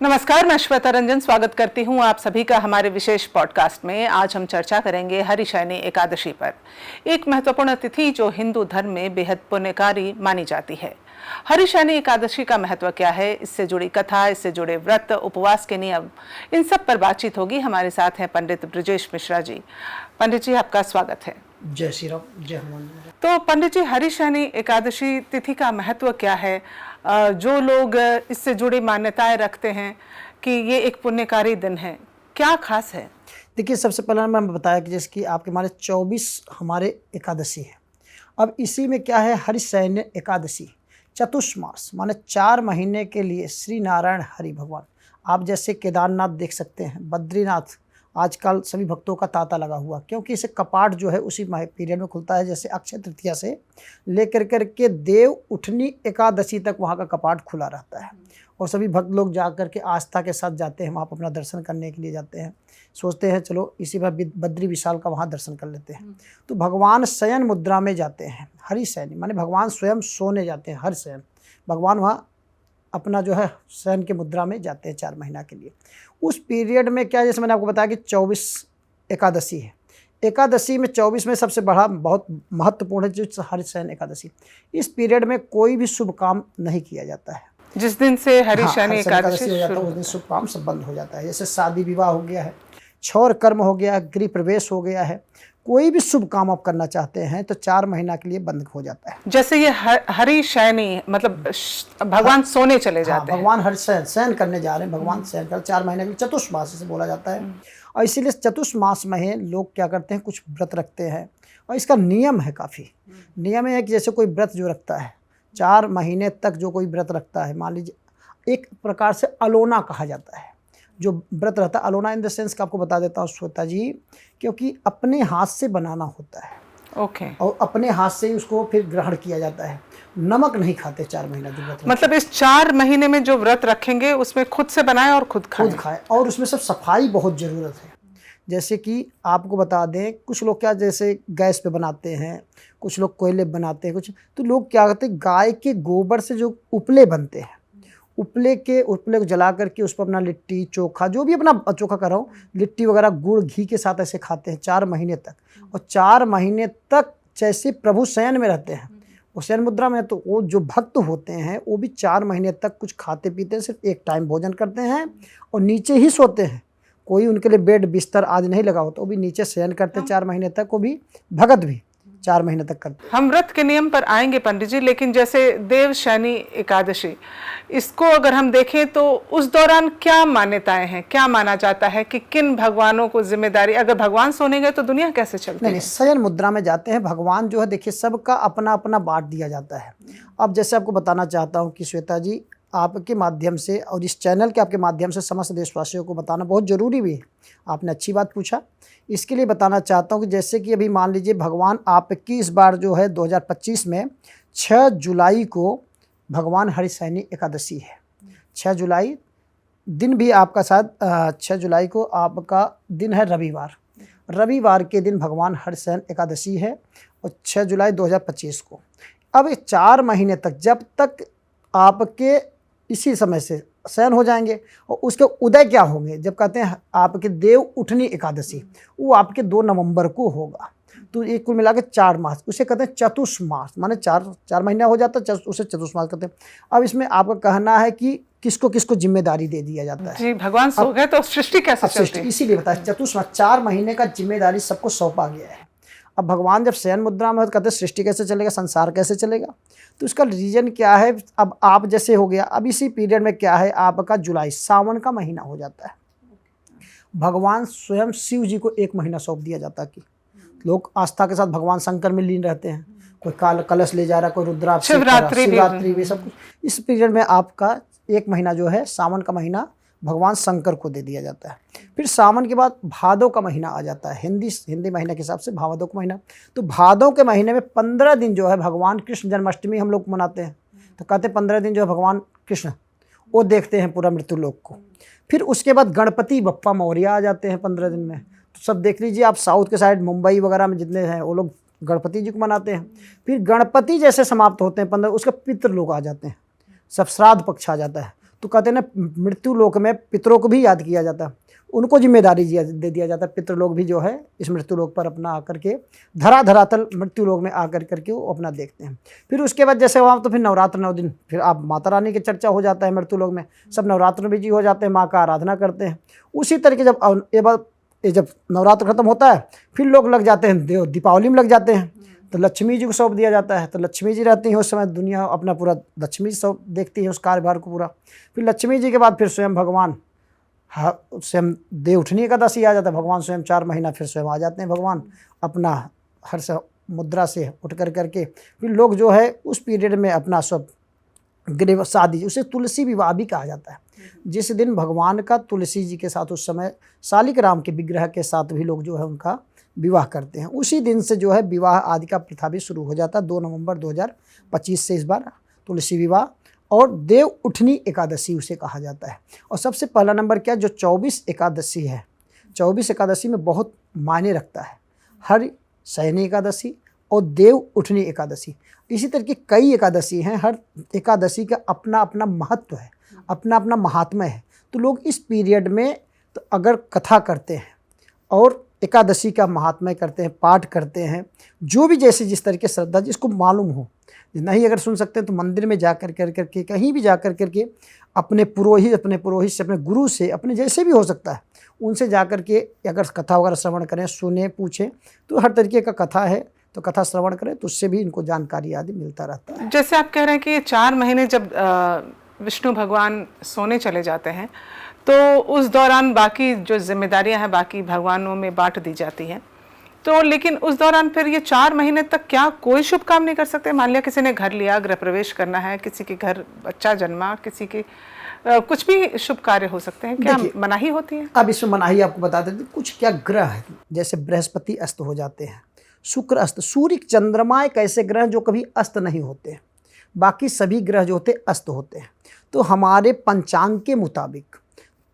नमस्कार, मैं श्वेता रंजन स्वागत करती हूं आप सभी का हमारे विशेष पॉडकास्ट में। आज हम चर्चा करेंगे हरिशयनी एकादशी पर, एक महत्वपूर्ण तिथि जो हिंदू धर्म में बेहद पुण्यकारी मानी जाती है। हरिशयनी एकादशी का महत्व क्या है, इससे जुड़ी कथा, इससे जुड़े व्रत, उपवास के नियम, इन सब पर बातचीत होगी। हमारे साथ हैं पंडित ब्रजेश मिश्रा जी। पंडित जी, आपका स्वागत है। जय श्री राम, जय हनुमान। तो पंडित जी, हरिशयनी एकादशी तिथि का महत्व क्या है? जो लोग इससे जुड़ी मान्यताएं रखते हैं कि ये एक पुण्यकारी दिन है, क्या खास है? देखिए, सबसे पहले मैं बताया कि जैसे कि आपके हमारे 24 हमारे एकादशी है। अब इसी में क्या है, हरिशयनी एकादशी चतुष्मास माने 4 महीने के लिए श्री नारायण हरि भगवान। आप जैसे केदारनाथ देख सकते हैं, बद्रीनाथ आजकल सभी भक्तों का तांता लगा हुआ, क्योंकि इसे कपाट जो है उसी पीरियड में खुलता है। जैसे अक्षय तृतीया से लेकर के देव उठनी एकादशी तक वहाँ का कपाट खुला रहता है और सभी भक्त लोग जा कर के आस्था के साथ जाते हैं, वहाँ पर अपना दर्शन करने के लिए जाते हैं। सोचते हैं चलो इसी बार बद्री विशाल का वहाँ दर्शन कर लेते हैं। तो भगवान शयन मुद्रा में जाते हैं, हरिशयनी माने भगवान स्वयं सोने जाते हैं। हरिशयन भगवान वहाँ अपना जो है शयन के मुद्रा में जाते हैं 4 महीना के लिए। उस पीरियड में क्या, जैसे मैंने आपको बताया कि 24 एकादशी है। एकादशी में 24 में सबसे बड़ा बहुत महत्वपूर्ण है जो हरिशयन एकादशी। इस पीरियड में कोई भी शुभ काम नहीं किया जाता है। जिस दिन से हरिशयनी एकादशी हो जाता है उस दिन शुभ काम सब बंद हो जाता है। जैसे शादी विवाह हो गया है, क्षौर कर्म हो गया है, गृह प्रवेश हो गया है, कोई भी शुभ काम आप करना चाहते हैं तो 4 महीना के लिए बंद हो जाता है। जैसे ये हरिशयनी मतलब भगवान सोने चले जाते हैं। भगवान हरिशयन शयन करने जा रहे हैं, भगवान शयन कर 4 महीने के लिए चतुष्मास से बोला जाता है। और इसीलिए चतुष्मास में लोग क्या करते हैं, कुछ व्रत रखते हैं और इसका नियम है काफ़ी। नियम है कि जैसे कोई व्रत जो रखता है 4 महीने तक, जो कोई व्रत रखता है, मान लीजिए एक प्रकार से अलोना कहा जाता है जो व्रत रहता है। अलोना इन द सेंस का आपको बता देता हूँ श्वेता जी, क्योंकि अपने हाथ से बनाना होता है। ओके। और अपने हाथ से ही उसको फिर ग्रहण किया जाता है। नमक नहीं खाते 4 महीना जो व्रत। मतलब इस 4 महीने में जो व्रत रखेंगे उसमें खुद से बनाए और खुद खाएं। और उसमें सब सफाई बहुत ज़रूरत है। जैसे कि आपको बता दें, कुछ लोग क्या जैसे गैस पे बनाते हैं, कुछ लोग कोयले बनाते हैं, कुछ तो लोग क्या करते हैं, गाय के गोबर से जो उपले बनते हैं, उपले को जला करके उस पर अपना लिट्टी चोखा, जो भी अपना चोखा कर रहा हूँ, लिट्टी वगैरह गुड़ घी के साथ ऐसे खाते हैं 4 महीने तक। और 4 महीने तक जैसे प्रभु शयन में रहते हैं, वो शयन मुद्रा में, तो वो जो भक्त होते हैं वो भी 4 महीने तक कुछ खाते पीते हैं, सिर्फ एक टाइम भोजन करते हैं और नीचे ही सोते हैं। कोई उनके लिए बेड बिस्तर आदि नहीं लगा होता, वो भी नीचे शयन करते 4 महीने तक। वो भी भगत भी 4 महीने तक करते। हम व्रत के नियम पर आएंगे पंडित जी, लेकिन जैसे देवशयनी एकादशी, इसको अगर हम देखें तो उस दौरान क्या मान्यताएं हैं, क्या माना जाता है कि किन भगवानों को जिम्मेदारी, अगर भगवान सोने गए तो दुनिया कैसे चलती है? नहीं, शयन मुद्रा में जाते हैं भगवान जो है। देखिए, सबका अपना अपना बांट दिया जाता है। अब जैसे आपको बताना चाहता हूँ कि श्वेता जी, आपके माध्यम से और इस चैनल के आपके माध्यम से समस्त देशवासियों को बताना बहुत ज़रूरी भी है। आपने अच्छी बात पूछा, इसके लिए बताना चाहता हूँ कि जैसे कि अभी मान लीजिए भगवान आपकी इस बार जो है 2025 में 6 जुलाई को भगवान हरिशयनी एकादशी है। 6 जुलाई दिन भी आपका साथ 6 जुलाई को आपका दिन है रविवार। रविवार के दिन भगवान हरिशयन एकादशी है और 6 जुलाई 2025 को। अब 4 महीने तक, जब तक आपके इसी समय से शयन हो जाएंगे और उसके उदय क्या होंगे, जब कहते हैं आपके देव उठनी एकादशी, वो आपके 2 नवंबर को होगा। तो एक कुल मिला के 4 मास, उसे कहते हैं चतुष्मास, माने 4 महीना हो जाता है, उसे चतुष्मास कहते हैं। अब इसमें आपका कहना है कि किसको किसको जिम्मेदारी दे दिया जाता है जी, भगवान सो गए तो सृष्टि कैसे चलती है? इसीलिए बताया चतुष्मास 4 महीने का जिम्मेदारी सबको सौंपा गया है। अब भगवान जब शयन मुद्रा में कहते हैं सृष्टि कैसे चलेगा, संसार कैसे चलेगा, तो इसका रीजन क्या है। अब आप जैसे हो गया, अब इसी पीरियड में क्या है, आपका जुलाई सावन का महीना हो जाता है। भगवान स्वयं शिव जी को 1 महीना सौंप दिया जाता है कि लोग आस्था के साथ भगवान शंकर में लीन रहते हैं। कोई काल कलश ले जा रहा, कोई रुद्राभिषेक, शिवरात्रि भी सब कुछ। इस पीरियड में आपका 1 महीना जो है सावन का महीना भगवान शंकर को दे दिया जाता है। फिर सावन के बाद भादो का महीना आ जाता है, हिंदी महीने के हिसाब से भादो का महीना। तो भादो के महीने में 15 दिन जो है भगवान कृष्ण जन्माष्टमी हम लोग मनाते हैं। तो कहते हैं 15 दिन जो है भगवान कृष्ण वो देखते हैं पूरा मृत्यु लोक को। फिर उसके बाद गणपति बप्पा मौर्य आ जाते हैं 15 दिन में। तो सब देख लीजिए आप, साउथ के साइड मुंबई वगैरह में जितने हैं वो लोग गणपति जी को मनाते हैं। फिर गणपति जैसे समाप्त होते हैं 15, उसके पितृ लोग आ जाते हैं, सब श्राद्ध पक्ष आ जाता है। तो कहते हैं ना, मृत्यु लोक में पितरों को भी याद किया जाता है, उनको जिम्मेदारी दे दिया जाता है। पितृ लोग भी जो है इस मृत्यु लोक पर अपना आकर के धरातल मृत्यु लोक में आकर करके वो अपना देखते हैं। फिर उसके बाद जैसे वहाँ तो फिर नवरात्र 9 दिन फिर आप माता रानी की चर्चा हो जाता है मृत्यु लोक में, सब नवरात्र में बिजी हो जाते हैं, माँ का आराधना करते हैं। उसी तरीके जब नवरात्र खत्म होता है फिर लोग लग जाते हैं दीपावली में लग जाते हैं, तो लक्ष्मी जी को सौंप दिया जाता है। तो लक्ष्मी जी रहती हैं उस समय, दुनिया अपना पूरा लक्ष्मी सौंप देखती है उस कार्यभार को पूरा। फिर लक्ष्मी जी के बाद फिर स्वयं भगवान, हाँ, स्वयं देव उठनी एकादशी आ जाता है, भगवान स्वयं 4 महीना फिर स्वयं आ जाते हैं भगवान अपना हर्ष मुद्रा से उठ करके। फिर लोग जो है उस पीरियड में अपना सब गृह शादी, उसे तुलसी विवाह भी कहा जाता है। जिस दिन भगवान का तुलसी जी के साथ उस समय शालिक राम के विग्रह के साथ भी लोग जो है उनका विवाह करते हैं। उसी दिन से जो है विवाह आदि का प्रथा भी शुरू हो जाता है। 2 नवंबर 2025 से इस बार तुलसी विवाह और देव उठनी एकादशी उसे कहा जाता है। और सबसे पहला नंबर क्या, जो 24 एकादशी है, 24 एकादशी में बहुत मायने रखता है। हर शयनी एकादशी और देव उठनी एकादशी, इसी तरह की कई एकादशी हैं। हर एकादशी का अपना अपना महत्व है, अपना अपना महात्म्य है। तो लोग इस पीरियड में तो अगर कथा करते हैं और एकादशी का महात्म्य करते हैं, पाठ करते हैं, जो भी जैसे जिस तरह की श्रद्धा जिसको मालूम हो, नहीं अगर सुन सकते हैं तो मंदिर में जा कर करके कहीं भी जा कर करके अपने पुरोहित से, अपने गुरु से, अपने जैसे भी हो सकता है उनसे जा कर के अगर कथा वगैरह श्रवण करें, सुने, पूछें, तो हर तरीके का कथा है तो कथा श्रवण करें, तो उससे भी इनको जानकारी आदि मिलता रहता है। जैसे आप कह रहे हैं कि 4 महीने जब विष्णु भगवान सोने चले जाते हैं तो उस दौरान बाकी जो जिम्मेदारियां हैं बाकी भगवानों में बांट दी जाती हैं, तो लेकिन उस दौरान फिर ये 4 महीने तक क्या कोई शुभ काम नहीं कर सकते? मान लिया किसी ने घर लिया, गृह प्रवेश करना है, किसी के घर बच्चा जन्मा, किसी के कुछ भी शुभ कार्य हो सकते हैं, क्या मनाही होती है? अब इसमें मनाही आपको बता देते, कुछ क्या ग्रह है, जैसे बृहस्पति अस्त हो जाते हैं, शुक्र अस्त, सूर्य चंद्रमा एक ऐसे ग्रह जो कभी अस्त नहीं होते, बाकी सभी ग्रह जो होते अस्त होते हैं। तो हमारे पंचांग के मुताबिक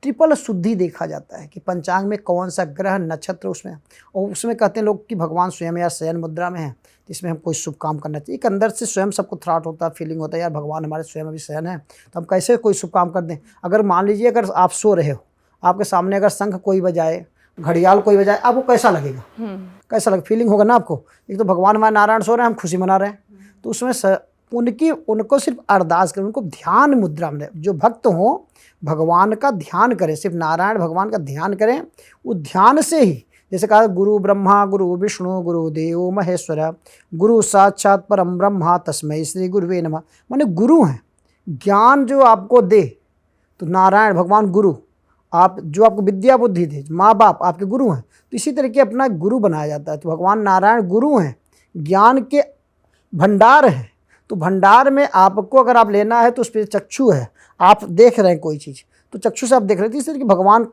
ट्रिपल शुद्धि देखा जाता है कि पंचांग में कौन सा ग्रह नक्षत्र उसमें, और उसमें कहते हैं लोग कि भगवान स्वयं या शयन मुद्रा में है, तो इसमें हम कोई शुभ काम करना चाहिए। एक अंदर से स्वयं सबको थ्रॉट होता है, फीलिंग होता है यार भगवान हमारे स्वयं अभी शयन है, तो हम कैसे कोई शुभ काम कर दें। अगर मान लीजिए अगर आप सो रहे हो, आपके सामने अगर शंख कोई बजाए, घड़ियाल कोई बजाए, आपको कैसा लगेगा? कैसा लगे, फीलिंग होगा ना आपको। एक तो भगवान हमारे नारायण सो रहे हैं, हम खुशी मना रहे हैं, तो उसमें उनको सिर्फ अरदास करें, उनको ध्यान मुद्रा में, जो भक्त हों भगवान का ध्यान करें, सिर्फ नारायण भगवान का ध्यान करें। वो ध्यान से ही, जैसे कहा गुरु ब्रह्मा गुरु विष्णु गुरु देवो महेश्वर गुरु साक्षात परम ब्रह्मा तस्मै श्री गुरुवे नमः, माने गुरु हैं, ज्ञान जो आपको दे, तो नारायण भगवान गुरु, आप जो आपको विद्या बुद्धि दे, माँ बाप आपके गुरु हैं, तो इसी तरीके अपना गुरु बनाया जाता है। तो भगवान नारायण गुरु हैं, ज्ञान के भंडार हैं। तो भंडार में आपको अगर आप लेना है तो उस पर चक्षु है, आप देख रहे हैं कोई चीज़, तो चक्षु से आप देख रहे थे। इस तरीके भगवान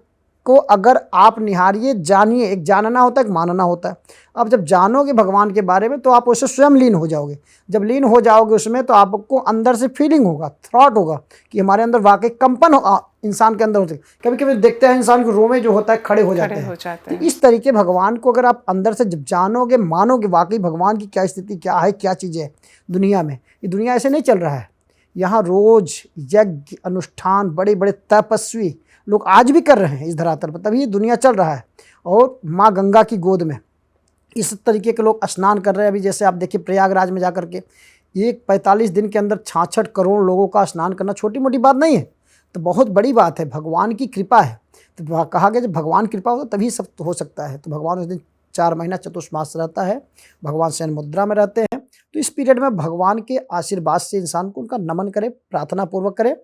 को अगर आप निहारिए, जानिए, एक जानना होता है, एक मानना होता है। अब जब जानोगे भगवान के बारे में तो आप उससे स्वयं लीन हो जाओगे। जब लीन हो जाओगे उसमें तो आपको अंदर से फीलिंग होगा, थॉट होगा कि हमारे अंदर वाकई कंपन इंसान के अंदर होते हैं। कभी कभी देखते हैं इंसान के रोमे जो होता है खड़े हो जाते हैं। तो इस तरीके भगवान को अगर आप अंदर से जब जानोगे, मानोगे वाकई भगवान की क्या स्थिति, क्या है, क्या चीज़ है दुनिया में, ये दुनिया ऐसे नहीं चल रहा है। यहाँ रोज यज्ञ अनुष्ठान बड़े बड़े तपस्वी लोग आज भी कर रहे हैं इस धरातल पर, तभी दुनिया चल रहा है। और माँ गंगा की गोद में इस तरीके के लोग स्नान कर रहे हैं। अभी जैसे आप देखिए प्रयागराज में जाकर के एक 45 दिन के अंदर 66 करोड़ लोगों का स्नान करना छोटी मोटी बात नहीं है, तो बहुत बड़ी बात है, भगवान की कृपा है। तो कहा गया जब भगवान कृपा हो तभी सब हो सकता है। तो भगवान उस दिन 4 महीना चतुर्मास रहता है, भगवान शयन मुद्रा में रहते हैं। तो इस पीरियड में भगवान के आशीर्वाद से इंसान को उनका नमन करे, प्रार्थना पूर्वक करे।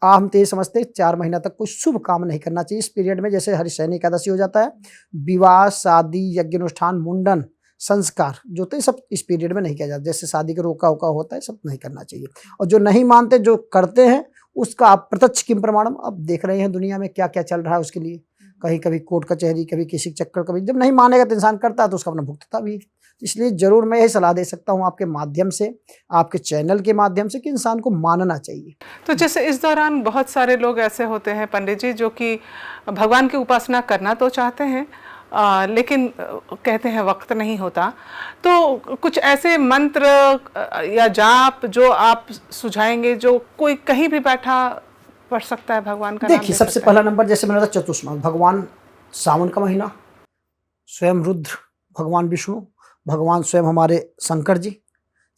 हम तो ये समझते हैं 4 महीना तक कोई शुभ काम नहीं करना चाहिए इस पीरियड में। जैसे हरिशयनी एकादशी हो जाता है, विवाह, शादी, यज्ञ अनुष्ठान, मुंडन, संस्कार जो तो सब इस पीरियड में नहीं किया जाता। जैसे शादी का रोका वोका होता है, सब नहीं करना चाहिए। और जो नहीं मानते, जो करते हैं, उसका आप प्रत्यक्ष किम प्रमाणम, अब देख रहे हैं दुनिया में क्या क्या चल रहा है उसके लिए। कहीं कभी कोर्ट कचहरी, कभी किसी चक्कर, कभी जब नहीं मानेगा तो इंसान करता है तो उसका अपना भुगतता भी। इसलिए ज़रूर मैं यही सलाह दे सकता हूँ आपके माध्यम से, आपके चैनल के माध्यम से, कि इंसान को मानना चाहिए। तो जैसे इस दौरान बहुत सारे लोग ऐसे होते हैं पंडित जी जो कि भगवान की उपासना करना तो चाहते हैं लेकिन कहते हैं वक्त नहीं होता, तो कुछ ऐसे मंत्र या जाप जो आप सुझाएंगे जो कोई कहीं भी बैठा पढ़ सकता है, भगवान का नाम देखिए ले सबसे सकता है? पहला नंबर जैसे मैंने बताया चतुष्मास, भगवान सावन का महीना, स्वयं रुद्र भगवान विष्णु, भगवान स्वयं हमारे शंकर जी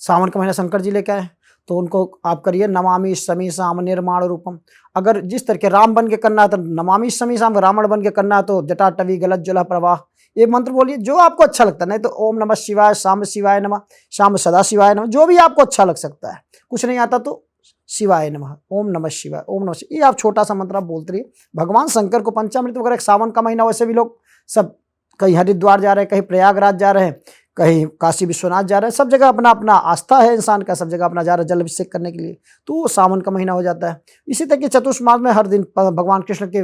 सावन का महीना शंकर जी लेके आए, तो उनको आप करिए नमामि शमी साम निर्माण रूपम। अगर जिस तरह के राम बन के करना है तो नमामि शमी साम, रावण बन के करना है तो जटाटवी गलत जल प्रवाह, ये मंत्र बोलिए जो आपको अच्छा लगता है। नहीं तो ओम नमः शिवाय, शाम शिवाय नमः, शाम सदा शिवाय नमः, जो भी आपको अच्छा लग सकता है। कुछ नहीं आता तो शिवाय नमः, ओम नमः शिवाय, ओम नमः शिवाय, ये आप छोटा सा मंत्र आप बोलते रहिए। भगवान शंकर को पंचामृत वगैरह, सावन का महीना वैसे भी लोग सब कहीं हरिद्वार जा रहे हैं, कहीं प्रयागराज जा रहे हैं, कहीं काशी विश्वनाथ जा रहे हैं, सब जगह अपना अपना आस्था है इंसान का, सब जगह अपना जा रहा है जल अभिषेक करने के लिए, तो वो सावन का महीना हो जाता है। इसी तरह के चतुर्मास में हर दिन भगवान कृष्ण के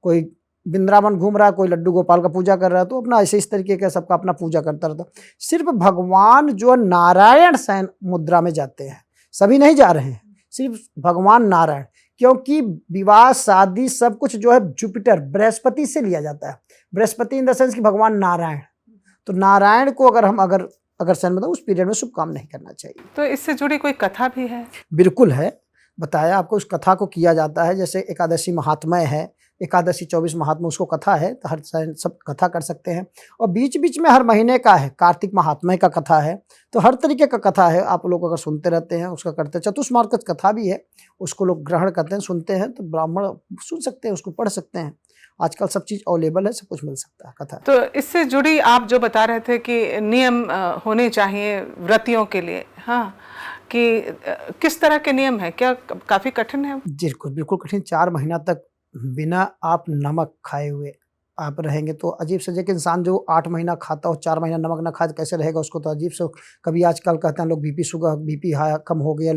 कोई वृंदावन घूम रहा है, कोई लड्डू गोपाल का पूजा कर रहा है, तो अपना ऐसे इस तरीके का सबका अपना पूजा करता रहता। सिर्फ भगवान जो नारायण शयन मुद्रा में जाते हैं, सभी नहीं जा रहे हैं, सिर्फ भगवान नारायण, क्योंकि विवाह शादी सब कुछ जो है जुपिटर बृहस्पति से लिया जाता है। बृहस्पति इन द सेंस कि भगवान नारायण, तो नारायण को अगर हम अगर शयन मतलब उस पीरियड में शुभ काम नहीं करना चाहिए। तो इससे जुड़ी कोई कथा भी है? बिल्कुल है, बताया आपको, उस कथा को किया जाता है। जैसे एकादशी महात्मय है, एकादशी 24 महात्मा, उसको कथा है, तो हर सब कथा कर सकते हैं। और बीच बीच में हर महीने का है, कार्तिक महात्मय का कथा है, तो हर तरीके का कथा है। आप लोग अगर सुनते रहते हैं उसका करते हैं। चतुष्मास का कथा भी है, उसको लोग ग्रहण करते हैं, सुनते हैं, तो ब्राह्मण सुन सकते हैं, उसको पढ़ सकते हैं। आजकल सब चीज़ अवेलेबल है, सब कुछ मिल सकता है कथा। तो इससे जुड़ी आप जो बता रहे थे कि नियम होने चाहिए व्रतियों के लिए, हाँ, कि किस तरह के नियम है, क्या काफी कठिन है? बिल्कुल बिल्कुल कठिन। 4 महीना तक बिना आप नमक खाए हुए आप रहेंगे तो अजीब से, कि इंसान जो 8 महीना खाता हो 4 महीना नमक ना खाए तो कैसे रहेगा, उसको तो अजीब से। कभी आजकल कहते हैं लोग बीपी शुगर, बीपी हाई कम हो गया,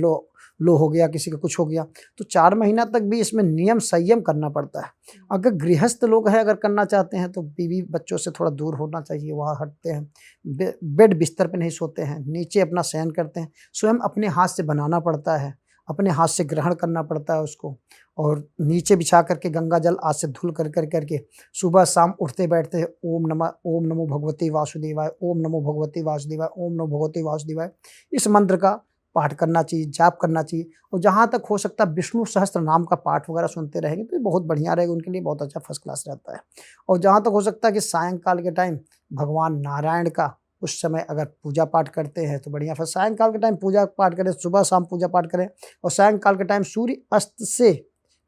लो हो गया, किसी का कुछ हो गया, तो 4 महीना तक भी इसमें नियम संयम करना पड़ता है। अगर गृहस्थ लोग हैं, अगर करना चाहते हैं तो बीवी बच्चों से थोड़ा दूर होना चाहिए, वहाँ हटते हैं, बेड बिस्तर पे नहीं सोते हैं, नीचे अपना शयन करते हैं, स्वयं अपने हाथ से बनाना पड़ता है, अपने हाथ से ग्रहण करना पड़ता है उसको, और नीचे बिछा करके गंगा जल आज से धुल करके सुबह शाम उठते बैठते हैं ओम नमो भगवते वासुदेवाय, ओम नमो भगवते वासुदेवाय, ओम नमो भगवते वासुदेवाय, इस मंत्र का पाठ करना चाहिए, जाप करना चाहिए। और जहाँ तक हो सकता है विष्णु सहस्त्र नाम का पाठ वगैरह सुनते रहेंगे तो ये बहुत बढ़िया रहेगा, उनके लिए बहुत अच्छा फर्स्ट क्लास रहता है। और जहाँ तक हो सकता है कि सायंकाल के टाइम भगवान नारायण का उस समय अगर पूजा पाठ करते हैं तो बढ़िया। फिर सायंकाल के टाइम पूजा पाठ करें, सुबह शाम पूजा पाठ करें, और सायंकाल के टाइम सूर्य अस्त से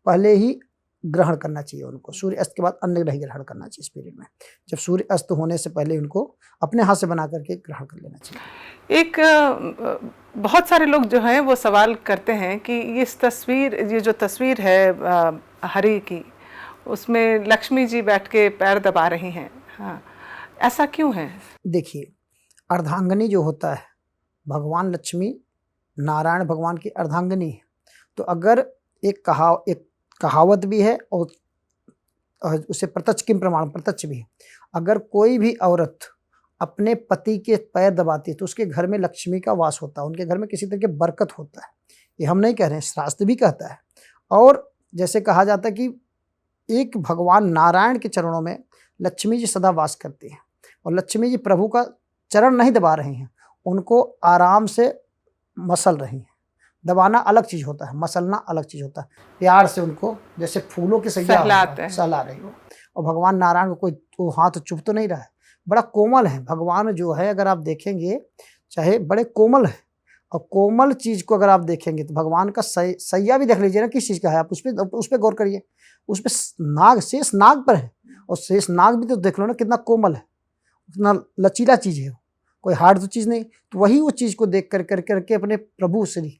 पहले ही ग्रहण करना चाहिए उनको। सूर्य अस्त के बाद अन्न नहीं ग्रहण करना चाहिए इस पीरियड में। जब सूर्य अस्त होने से पहले उनको अपने हाथ से बना करके ग्रहण कर लेना चाहिए। बहुत सारे लोग जो हैं वो सवाल करते हैं कि ये जो तस्वीर है हरि की, उसमें लक्ष्मी जी बैठ के पैर दबा रही हैं, हाँ, ऐसा क्यों है? देखिए, अर्धांगिनी जो होता है, भगवान लक्ष्मी नारायण भगवान की अर्धांगिनी है। तो अगर एक कहावत भी है और उसे प्रत्यक्ष किम प्रमाण, प्रत्यक्ष भी है, अगर कोई भी औरत अपने पति के पैर दबाती है तो उसके घर में लक्ष्मी का वास होता है, उनके घर में किसी तरह की बरकत होता है। ये हम नहीं कह रहे हैं, शास्त्र भी कहता है। और जैसे कहा जाता है कि एक भगवान नारायण के चरणों में लक्ष्मी जी सदा वास करती हैं, और लक्ष्मी जी प्रभु का चरण नहीं दबा रही हैं, उनको आराम से मसल रही हैं। दबाना अलग चीज़ होता है, मसलना अलग चीज़ होता है। प्यार से उनको जैसे फूलों की सैया सहला रही हो। और भगवान नारायण को कोई तो हाथ चुप तो नहीं रहा है, बड़ा कोमल है भगवान जो है। अगर आप देखेंगे चाहे बड़े कोमल है, और कोमल चीज़ को अगर आप देखेंगे तो भगवान का सैया भी देख लीजिए ना, किस चीज़ का है, आप उस पर गौर करिए। उस पर नाग, शेष नाग पर है, और शेष नाग भी तो देख लो ना कितना कोमल है, उतना लचीला चीज़ है, कोई हार्ड तो चीज़ नहीं। तो वही वो चीज़ को देख करके अपने प्रभु श्री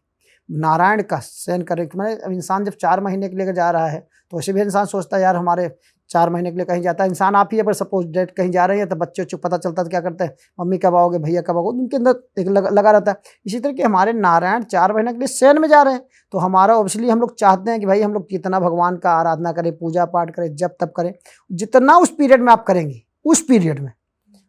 नारायण का शयन करे। मैंने अब इंसान जब 4 महीने के लिए जा रहा है तो वैसे भी इंसान सोचता है यार हमारे 4 महीने के लिए कहीं जाता है इंसान, आप ही अगर सपोज डेट कहीं जा रहे हैं तो बच्चे चुप पता चलता है तो क्या करते हैं, मम्मी कब आओगे, भैया कब आओगे, उनके अंदर एक लगा रहता है। इसी तरह के हमारे नारायण 4 महीने के लिए शयन में जा रहे हैं, तो हमारा ऑब्वियसली हम लोग चाहते हैं कि भाई हम लोग कितना भगवान का आराधना करें, पूजा पाठ करें, जब तब करें, जितना उस पीरियड में आप करेंगे, उस पीरियड में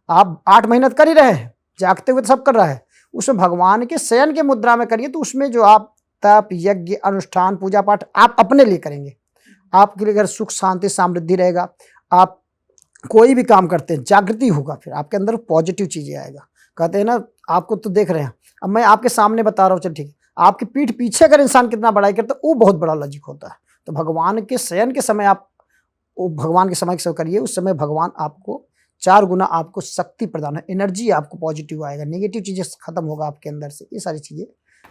आप 8 महीने कर ही रहे हैं, जागते हुए तो सब कर रहा है, उसमें भगवान के शयन के मुद्रा में करिए। तो उसमें जो आप तप यज्ञ अनुष्ठान पूजा पाठ आप अपने लिए करेंगे, आपके लिए अगर सुख शांति समृद्धि रहेगा, आप कोई भी काम करते हैं जागृति होगा, फिर आपके अंदर पॉजिटिव चीज़ें आएगा। कहते हैं ना, आपको तो देख रहे हैं, अब मैं आपके सामने बता रहा हूँ, चल ठीक है, आपकी पीठ पीछे अगर इंसान कितना बड़ाई करता है वो बहुत बड़ा लॉजिक होता है। तो भगवान के शयन के समय आप वो भगवान के समय के समय करिए, उस समय भगवान आपको 4 गुना आपको शक्ति प्रदान है, एनर्जी आपको पॉजिटिव आएगा, नेगेटिव चीज़ें खत्म होगा आपके अंदर से, ये सारी चीज़ें।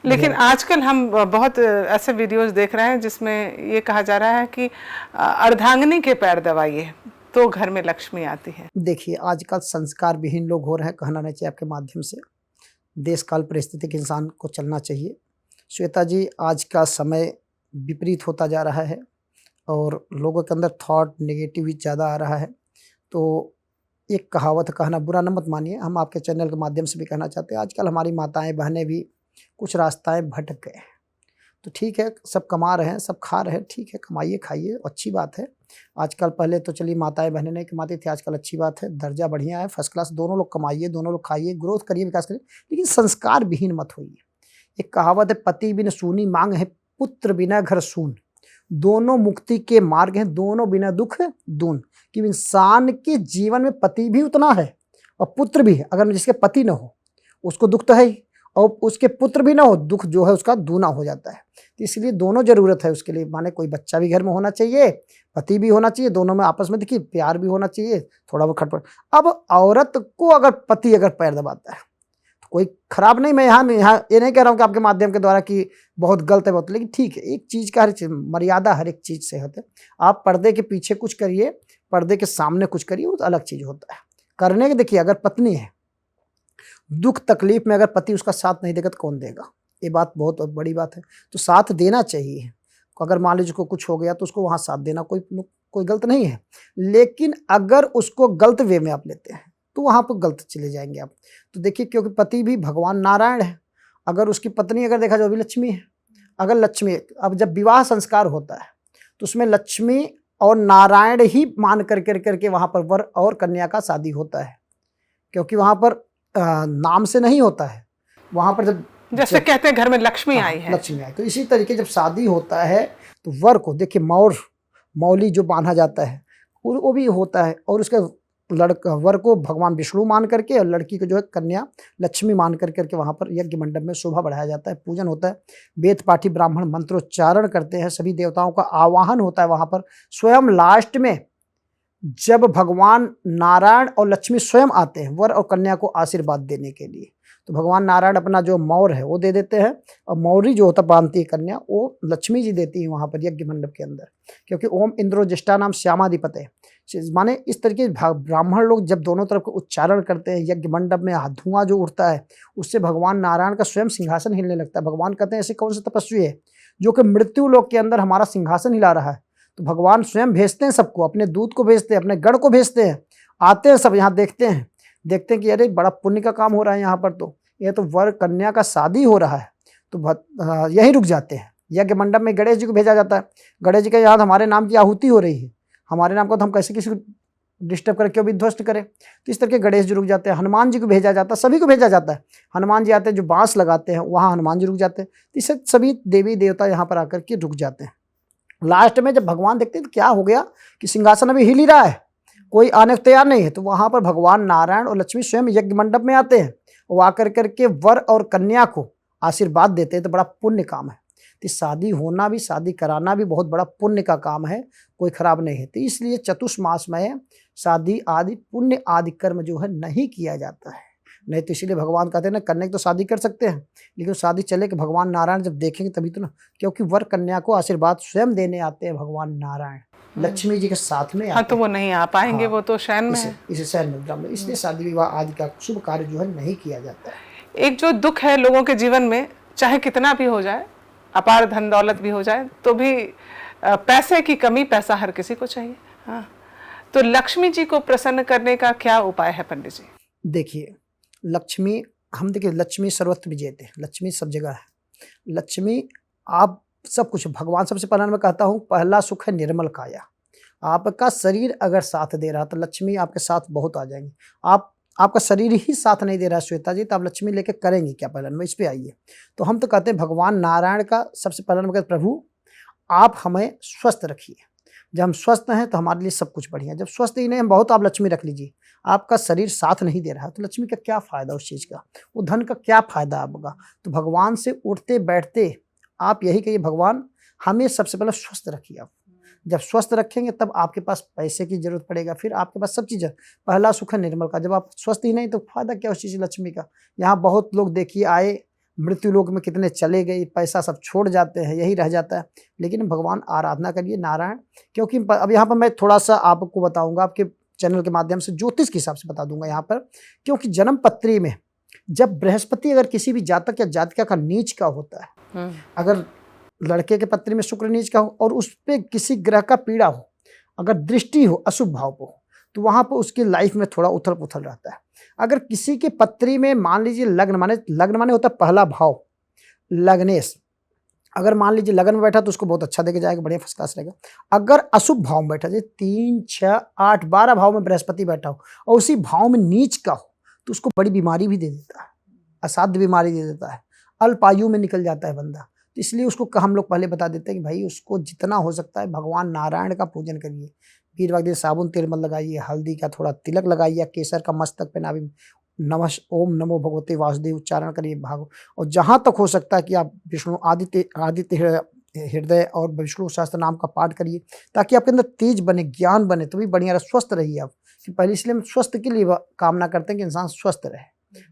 लेकिन आजकल हम बहुत ऐसे वीडियोस देख रहे हैं जिसमें ये कहा जा रहा है कि अर्धांगिनी के पैर दबाइए तो घर में लक्ष्मी आती है। देखिए, आजकल संस्कार विहीन लोग हो रहे हैं, कहना नहीं चाहिए आपके माध्यम से। देश काल परिस्थिति के इंसान को चलना चाहिए। श्वेता जी, आज का समय विपरीत होता जा रहा है और लोगों के अंदर थॉट नेगेटिव ज़्यादा आ रहा है। तो एक कहावत कहना बुरा न मत मानिए, हम आपके चैनल के माध्यम से भी कहना चाहते हैं, आजकल हमारी माताएं बहनें भी कुछ रास्ताएं भटक गए हैं। तो ठीक है, सब कमा रहे हैं, सब खा रहे हैं, ठीक है, कमाइए खाइए, अच्छी बात है। आजकल पहले तो चलिए माताएं बहनें नहीं कमाती थी, आजकल अच्छी बात है, दर्जा बढ़िया है, फर्स्ट क्लास, दोनों लोग कमाइए, दोनों लोग खाइए, ग्रोथ करिए, विकास करिए, लेकिन संस्कार विहीन मत होइए। एक कहावत है, पति बिन सूनी मांग है, पुत्र बिना घर सून, दोनों मुक्ति के मार्ग हैं, दोनों बिना दुख दून। कि इंसान के जीवन में पति भी उतना है और पुत्र भी है। अगर जिसके पति न हो उसको दुख तो है ही, और उसके पुत्र भी ना हो, दुख जो है उसका दूना हो जाता है। तो इसलिए दोनों जरूरत है उसके लिए, माने कोई बच्चा भी घर में होना चाहिए, पति भी होना चाहिए, दोनों में आपस में देखिए प्यार भी होना चाहिए, थोड़ा बहुत खटपट। अब औरत को अगर पति अगर पैर दबाता है तो कोई खराब नहीं, मैं यहाँ ये नहीं कह रहा हूँ कि आपके माध्यम के द्वारा कि बहुत गलत है बहुत, लेकिन ठीक है, एक चीज़ का मर्यादा हर एक चीज़ से होता है। आप पर्दे के पीछे कुछ करिए, पर्दे के सामने कुछ करिए, वो अलग चीज़ होता है करने के। देखिए, अगर पत्नी है, दुख तकलीफ में अगर पति उसका साथ नहीं देगा तो कौन देगा, ये बात बहुत बड़ी बात है। तो साथ देना चाहिए, अगर मान लीजिए उसको कुछ हो गया तो उसको वहाँ साथ देना कोई गलत नहीं है। लेकिन अगर उसको गलत वे में आप लेते हैं तो वहाँ पर गलत चले जाएंगे आप। तो देखिए, क्योंकि पति भी भगवान नारायण है, अगर उसकी पत्नी अगर देखा जाए भी लक्ष्मी है, अगर लक्ष्मी, अब जब विवाह संस्कार होता है तो उसमें लक्ष्मी और नारायण ही मान करके वहाँ पर वर और कन्या का शादी होता है, क्योंकि वहाँ पर नाम से नहीं होता है, वहाँ पर जैसे कहते हैं घर में लक्ष्मी आई है, लक्ष्मी आई। तो इसी तरीके जब शादी होता है तो वर को देखिए मौली जो बांधा जाता है वो भी होता है, और उसका लड़का वर को भगवान विष्णु मान करके और लड़की को जो है कन्या लक्ष्मी मान करके वहाँ पर यज्ञ मंडप में शोभा बढ़ाया जाता है, पूजन होता है, वेद पाठी ब्राह्मण मंत्रोच्चारण करते हैं, सभी देवताओं का आवाहन होता है वहाँ पर। स्वयं लास्ट में जब भगवान नारायण और लक्ष्मी स्वयं आते हैं वर और कन्या को आशीर्वाद देने के लिए, तो भगवान नारायण अपना जो मौर है वो दे देते हैं, और मौरी जो होता बांधती है कन्या वो लक्ष्मी जी देती है वहाँ पर यज्ञ मंडप के अंदर, क्योंकि ओम इंद्रो ज्येष्ठा नाम श्यामाधिपते। माने इस तरीके ब्राह्मण लोग जब दोनों तरफ को उच्चारण करते हैं, यज्ञ मंडप में धुआं जो उठता है उससे भगवान नारायण का स्वयं सिंहासन हिलने लगता है। भगवान कहते हैं ऐसे कौन सा तपस्वी है जो कि मृत्यु लोक के अंदर हमारा सिंहासन हिला रहा है। तो भगवान स्वयं भेजते हैं सबको, अपने दूत को भेजते हैं, अपने गढ़ को भेजते हैं, आते हैं सब यहाँ देखते हैं कि अरे बड़ा पुण्य का काम हो रहा है यहाँ पर, तो ये तो वर कन्या का शादी हो रहा है, तो यही रुक जाते हैं। यज्ञ मंडप में गणेश जी को भेजा जाता है, गणेश जी के याद हमारे नाम की आहुति हो रही है, हमारे नाम को तो हम कैसे किसी को डिस्टर्ब करें, क्यों विध्वस्त करें। तो इस तरह के गणेश जी रुक जाते हैं, हनुमान जी को भेजा जाता है, सभी को भेजा जाता है। हनुमान जी आते हैं, जो बांस लगाते हैं वहाँ हनुमान जी रुक जाते हैं। तो इससे सभी देवी देवता यहाँ पर आकर के रुक जाते हैं। लास्ट में जब भगवान देखते हैं तो क्या हो गया कि सिंहासन अभी हिल ही रहा है, कोई आने को तैयार नहीं है, तो वहाँ पर भगवान नारायण और लक्ष्मी स्वयं यज्ञ मंडप में आते हैं, वो आकर करके वर और कन्या को आशीर्वाद देते हैं। तो बड़ा पुण्य काम है। तो शादी होना भी, शादी कराना भी बहुत बड़ा पुण्य का काम है, कोई खराब नहीं है। तो इसलिए चतुर्मास में शादी आदि पुण्य आदि कर्म जो है नहीं किया जाता है। नहीं तो इसीलिए भगवान कहते हैं ना, करने की तो शादी कर सकते हैं, लेकिन शादी चले कि भगवान नारायण जब देखेंगे तभी तो ना, क्योंकि वर कन्या को आशीर्वाद स्वयं देने आते हैं भगवान नारायण लक्ष्मी जी के साथ में। हाँ, तो वो नहीं आ पाएंगे, हाँ, वो तो शयन में है, इसे शयन मुद्रा में, इसलिए शादी विवाह आदि का शुभ कार्य जो है नहीं किया जाता है। एक जो दुख है लोगों के जीवन में, चाहे कितना भी हो जाए, अपार धन दौलत भी हो जाए, तो भी पैसे की कमी, पैसा हर किसी को चाहिए। हाँ, तो लक्ष्मी जी को प्रसन्न करने का क्या उपाय है पंडित जी? देखिए, लक्ष्मी, हम देखिए लक्ष्मी सर्वत्र विजेते हैं, लक्ष्मी सब जगह है। लक्ष्मी आप सब कुछ, भगवान सबसे पहला मैं कहता हूँ पहला सुख है निर्मल काया। आपका शरीर अगर साथ दे रहा तो लक्ष्मी आपके साथ बहुत आ जाएंगी। आपका शरीर ही साथ नहीं दे रहा श्वेता जी, तो आप लक्ष्मी लेके करेंगे क्या? पहला नंबर इस पे आइए। तो हम तो कहते हैं भगवान नारायण का सबसे पहला नंबर कहते प्रभु आप हमें स्वस्थ रखिए। जब हम स्वस्थ हैं तो हमारे लिए सब कुछ बढ़िया। जब स्वस्थ ही नहीं हम बहुत, आप लक्ष्मी रख लीजिए। आपका शरीर साथ नहीं दे रहा है तो लक्ष्मी का क्या फायदा उस चीज़ का, वो धन का क्या फायदा आपका? तो भगवान से उठते बैठते आप यही कहिए, भगवान हमें सबसे पहले स्वस्थ रखिए आप। जब स्वस्थ रखेंगे तब आपके पास पैसे की जरूरत पड़ेगा, फिर आपके पास सब चीज़। पहला सुख है निर्मल का। जब आप स्वस्थ ही नहीं तो फायदा क्या उस चीज़ लक्ष्मी का। यहाँ बहुत लोग देखिए आए, मृत्यु लोक में कितने चले गए, पैसा सब छोड़ जाते हैं, यही रह जाता है। लेकिन भगवान आराधना करिए नारायण, क्योंकि अब यहाँ पर मैं थोड़ा सा आपको बताऊंगा, आपके चैनल के माध्यम से ज्योतिष के हिसाब से बता दूंगा यहाँ पर। क्योंकि जन्म पत्री में जब बृहस्पति अगर किसी भी जातक या जातिका का नीच का होता है, अगर लड़के के पत्री में शुक्र नीच का हो और उस पर किसी ग्रह का पीड़ा हो, अगर दृष्टि हो अशुभ भाव को, तो वहां पर उसकी लाइफ में थोड़ा उथल पुथल रहता है। अगर किसी के पत्री में मान लीजिए लग्न माने होता है पहला भाव, लग्नेश, अगर मान लीजिए लगन में बैठा तो उसको बहुत अच्छा देके जाएगा, बढ़िया फर्स्ट क्लास रहेगा। अगर अशुभ भाव में बैठा, जैसे 3, 6, 8, 12 भाव में बृहस्पति बैठा हो और उसी भाव में नीच का हो, तो उसको बड़ी बीमारी भी दे देता है, असाध्य बीमारी दे देता है, अल्प आयु में निकल जाता है बंदा। तो इसलिए उसको हम लोग पहले बता देते हैं कि भाई उसको जितना हो सकता है भगवान नारायण का पूजन करिए। वीरवार दिन साबुन तेल मत लगाइए, हल्दी का थोड़ा तिलक लगाइए, केसर का मस्तक पे नाभि नमः ओम नमो भगवते वासुदेव उच्चारण करिए भाग। और जहाँ तक हो सकता है कि आप विष्णु आदित्य हृदय और विष्णु सहस्त्र नाम का पाठ करिए, ताकि आपके अंदर तेज बने, ज्ञान बने, तो भी बढ़िया रहे, स्वस्थ रहिए आप। कि पहले इसलिए हम स्वस्थ के लिए कामना करते हैं कि इंसान स्वस्थ रहे।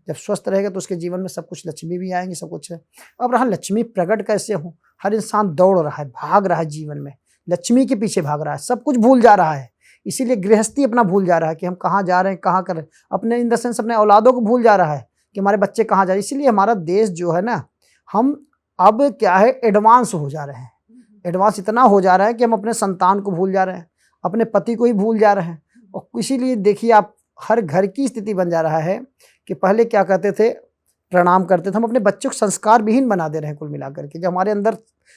जब स्वस्थ रहेगा तो उसके जीवन में सब कुछ, लक्ष्मी भी आएंगी, सब कुछ है। अब रहा लक्ष्मी प्रकट कैसे हो, हर इंसान दौड़ रहा है, भाग रहा है, जीवन में लक्ष्मी के पीछे भाग रहा है, सब कुछ भूल जा रहा है। इसीलिए गृहस्थी अपना भूल जा रहा है कि हम कहाँ जा रहे हैं, कहाँ कर रहे हैं, अपने इन द सेंस अपने औलादों को भूल जा रहा है कि हमारे बच्चे कहाँ जा रहे हैं। इसीलिए हमारा देश जो है ना, हम अब क्या है एडवांस हो जा रहे हैं। एडवांस इतना हो जा रहा है कि हम अपने संतान को भूल जा रहे हैं, अपने पति को ही भूल जा रहे हैं। और इसीलिए देखिए आप, हर घर की स्थिति बन जा रहा है कि पहले क्या कहते थे, प्रणाम करते थे, हम अपने बच्चों को संस्कार विहीन बना दे रहे हैं कुल मिलाकर के। जब हमारे अंदर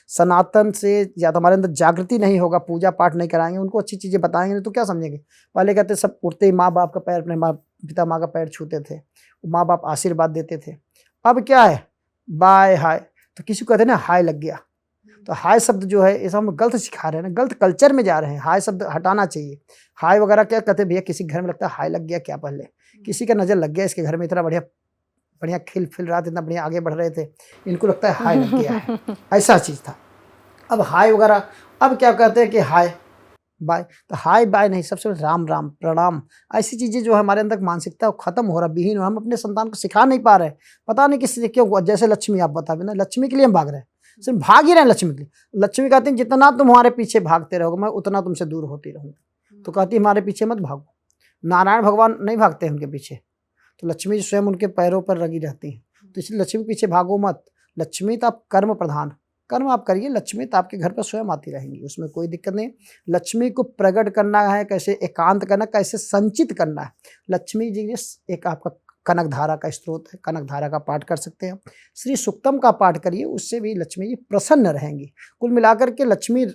सनातन से या तो हमारे अंदर जागृति नहीं होगा, पूजा पाठ नहीं कराएंगे, उनको अच्छी चीज़ें बताएंगे नहीं तो क्या समझेंगे। पहले कहते सब उठते ही माँ बाप का पैर, अपने पिता माँ का पैर छूते थे, माँ बाप आशीर्वाद देते थे। अब क्या है, बाय हाय, तो किसी को कहते हैं ना हाय लग गया। तो हाय शब्द जो है इसे हम गलत सिखा रहे हैं ना, गलत कल्चर में जा रहे हैं। हाय शब्द हटाना चाहिए। हाय वगैरह क्या कहते हैं भैया, किसी घर में लगता है हाय लग गया क्या, पहले किसी का नज़र लग गया, इसके घर में इतना बढ़िया बढ़िया खिल फिल रहा था, इतना बढ़िया आगे बढ़ रहे थे, इनको लगता है हाय लग गया है, ऐसा चीज़ था। अब हाय वगैरह, अब क्या कहते हैं कि हाय बाय, तो हाय बाय नहीं, सबसे राम राम प्रणाम, ऐसी चीज़ें जो है हमारे अंदर मानसिकता खत्म हो रहा, विहीन हो। हम अपने संतान को सिखा नहीं पा रहे, पता नहीं किसी क्यों। जैसे लक्ष्मी, आप बता ना, लक्ष्मी के लिए हम भाग रहे हैं, सिर्फ भाग ही रहे हैं लक्ष्मी के लिए। लक्ष्मी कहती है जितना तुम हमारे पीछे भागते रहोगे मैं उतना तुमसे दूर होती रहूँगी। तो कहती है हमारे पीछे मत भागो। नारायण भगवान नहीं भागते हैं उनके पीछे, तो लक्ष्मी स्वयं उनके पैरों पर लगी रहती हैं। तो इसलिए लक्ष्मी के पीछे भागो मत। लक्ष्मी तो आप कर्म प्रधान, कर्म आप करिए, लक्ष्मी तो आपके घर पर स्वयं आती रहेंगी, उसमें कोई दिक्कत नहीं। लक्ष्मी को प्रकट करना है, कैसे एकांत करना, कैसे संचित करना है। लक्ष्मी जी एक आपका कनक धारा का स्रोत है, कनक धारा का पाठ कर सकते हैं। श्री सुक्तम का पाठ करिए, उससे भी लक्ष्मी जी प्रसन्न रहेंगी। कुल मिलाकर के लक्ष्मी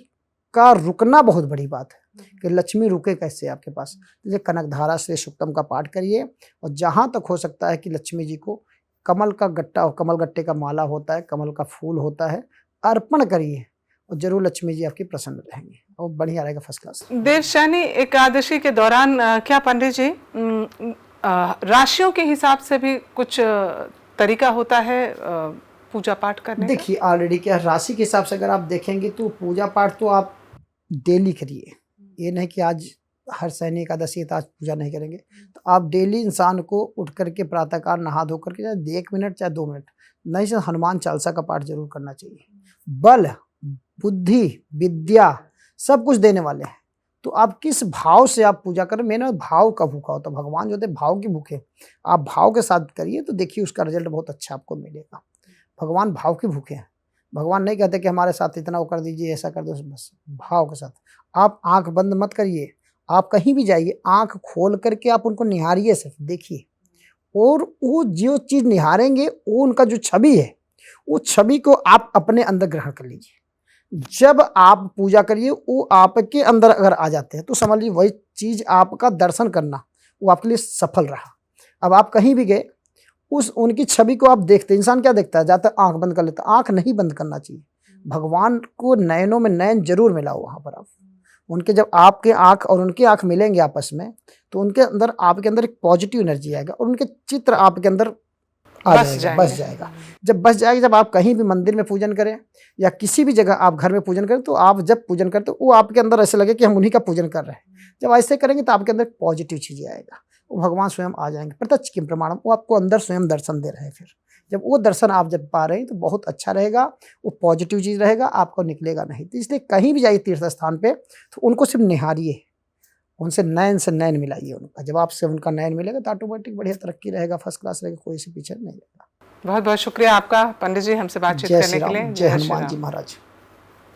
का रुकना बहुत बड़ी बात है कि लक्ष्मी रुके कैसे आपके पास। जैसे कनक धारा श्री सुक्तम का पाठ करिए, और जहाँ तक हो सकता है कि लक्ष्मी जी को कमल का गट्टा, कमल गट्टे का माला होता है, कमल का फूल होता है, अर्पण करिए, और जरूर लक्ष्मी जी आपकी प्रसन्न रहेंगी और बढ़िया रहेगा, फर्स्ट क्लास। देवशयनी एकादशी के दौरान क्या पंडित जी, राशियों के हिसाब से भी कुछ तरीका होता है पूजा पाठ करने का? देखिए ऑलरेडी क्या राशि के हिसाब से अगर आप देखेंगे तो पूजा पाठ तो आप डेली करिए। ये नहीं कि आज हर शयनी एकादशी है तो आज पूजा नहीं करेंगे। तो आप डेली इंसान को उठ करके प्रातःकाल नहा धो करके, चाहे 1 मिनट चाहे 2 मिनट, नहीं से हनुमान चालीसा का पाठ जरूर करना चाहिए। बल, बुद्धि, विद्या सब कुछ देने वाले हैं। तो आप किस भाव से आप पूजा करें, मैंने भाव का भूखा होता है। भगवान जो होते हैं भाव की भूखे, आप भाव के साथ करिए तो देखिए उसका रिजल्ट बहुत अच्छा आपको मिलेगा। भगवान भाव के भूखे हैं। भगवान नहीं कहते कि हमारे साथ इतना वो कर दीजिए, ऐसा कर दो, बस भाव के साथ। आप आंख बंद मत करिए, आप कहीं भी जाइए आंख खोल करके आप उनको निहारिए, सिर्फ देखिए, और वो जो चीज़ निहारेंगे वो उनका जो छवि है, वो छवि को आप अपने अंदर ग्रहण कर लीजिए। जब आप पूजा करिए वो आपके अंदर अगर आ जाते हैं तो समझ लीजिए वही चीज़ आपका दर्शन करना वो आपके लिए सफल रहा। अब आप कहीं भी गए, उस उनकी छवि को आप देखते, इंसान क्या देखता है, जाता आंख बंद कर लेता। आंख नहीं बंद करना चाहिए। भगवान को नयनों में नयन जरूर मिलाओ वहाँ पर आप। उनके जब आपके आंख और उनकी आंख मिलेंगे आपस में, तो उनके अंदर आपके अंदर एक पॉजिटिव एनर्जी आएगा और उनके चित्र आपके अंदर आ बस जाएगा, बस जाएगा। जब बस जाएगा, जब आप कहीं भी मंदिर में पूजन करें या किसी भी जगह आप घर में पूजन करें, तो आप जब पूजन करते हो वो आपके अंदर ऐसे लगे कि हम उन्हीं का पूजन कर रहे हैं। जब ऐसे करेंगे तो आपके अंदर पॉजिटिव चीज़ें आएगा, वो भगवान स्वयं आ जाएंगे, प्रत्यक्ष किम प्रमाणम, वो आपको अंदर स्वयं दर्शन दे रहे हैं। फिर जब वो दर्शन आप जब पा रहे हैं तो बहुत अच्छा रहेगा, वो पॉजिटिव चीज़ रहेगा, आपको निकलेगा नहीं। तो इसलिए कहीं भी जाइए तीर्थ स्थान पे तो उनको सिर्फ निहारिए, उनसे नयन से नयन मिलाइए उनका। जब आपसे उनका नयन मिलेगा तो ऑटोमेटिक बढ़िया तरक्की रहेगा, फर्स्ट क्लास रहेगा, कोई से पीछे नहीं रहेगा। बहुत बहुत शुक्रिया आपका पंडित जी हमसे बातचीत जय करने श्री के राम, लिए। जय जय श्री हनुमान जी राम। महाराज।